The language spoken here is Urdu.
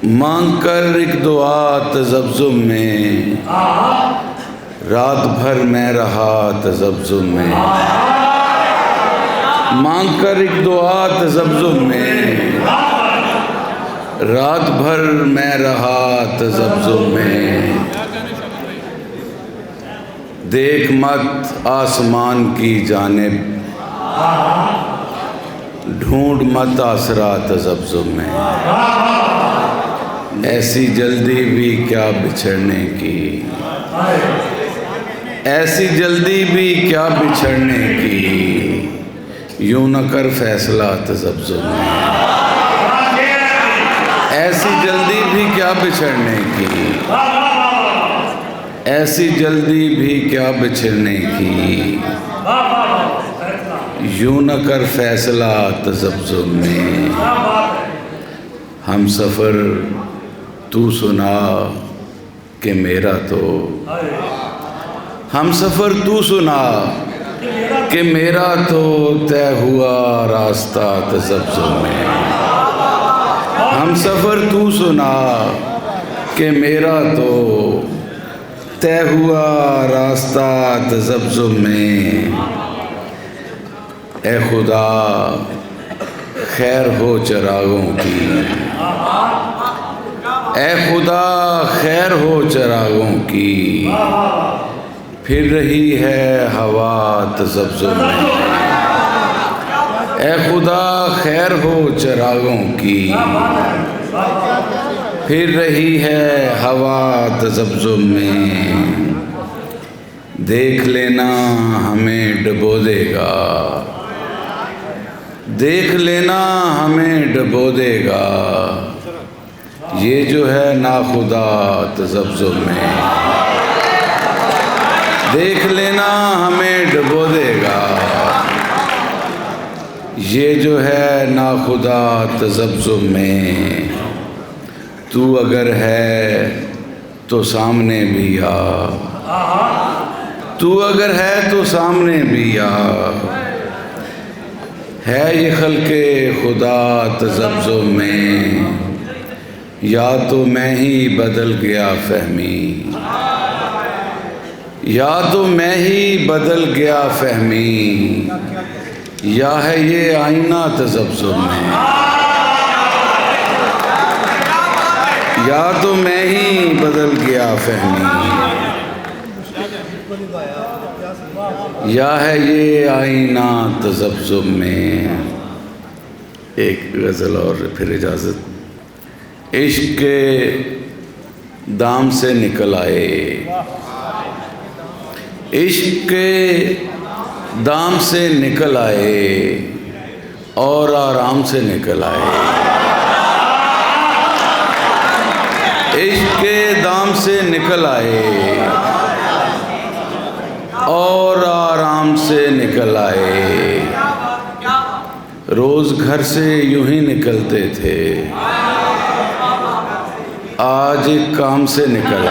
مانگ کر ایک دعا تذبذب میں، رات بھر میں رہا تذبذب میں، مانگ کر ایک دعا تذبذب میں، رات بھر میں رہا تذبذب میں۔ دیکھ مت آسمان کی جانب، ڈھونڈ مت آسرا تذبذب میں، ایسی جلدی بھی کیا بچھڑنے کی، ایسی جلدی بھی کیا بچھڑنے کی، یوں نہ کر فیصلہ تذبذب میں، ایسی جلدی بھی کیا بچھڑنے کی، ایسی جلدی بھی کیا بچھڑنے کی، یوں نہ کر فیصلہ تذبذب میں۔ ہم سفر تو سنا کہ میرا تو، ہم سفر تو سنا کہ میرا تو طے ہوا راستہ تذبذب میں، ہم سفر تو سنا کہ میرا تو طے ہوا راستہ تذبذب میں۔ اے خدا خیر ہو چراغوں کی، اے خدا خیر ہو چراغوں کی، پھر رہی ہے ہوا تذبذب میں، اے خدا خیر ہو چراغوں کی، پھر رہی ہے ہوا تذبذب میں۔ دیکھ لینا ہمیں ڈبو دے گا، دیکھ لینا ہمیں ڈبو دے گا، یہ جو ہے ناخدا تذبذب میں، دیکھ لینا ہمیں ڈبو دے گا، یہ جو ہے ناخدا تذبذب میں۔ تو اگر ہے تو سامنے بھی آ، تو اگر ہے تو سامنے بھی آ، ہے یہ خلق خدا تذبذب میں، یا تو میں ہی بدل گیا فہمی، یا تو میں ہی بدل گیا فہمی، یا ہے یہ آئینہ تذبذب میں، یا تو میں ہی بدل گیا فہمی، یا ہے یہ آئینہ تذبذب میں۔ ایک غزل اور پھر اجازت۔ عشق کے دام سے نکل آئے، عشق کے دام سے نکل آئے، اور آرام سے نکل آئے، عشق کے دام سے نکل آئے، اور آرام سے نکل آئے۔ روز گھر سے یوں ہی نکلتے تھے، آج ایک کام سے نکل آئے۔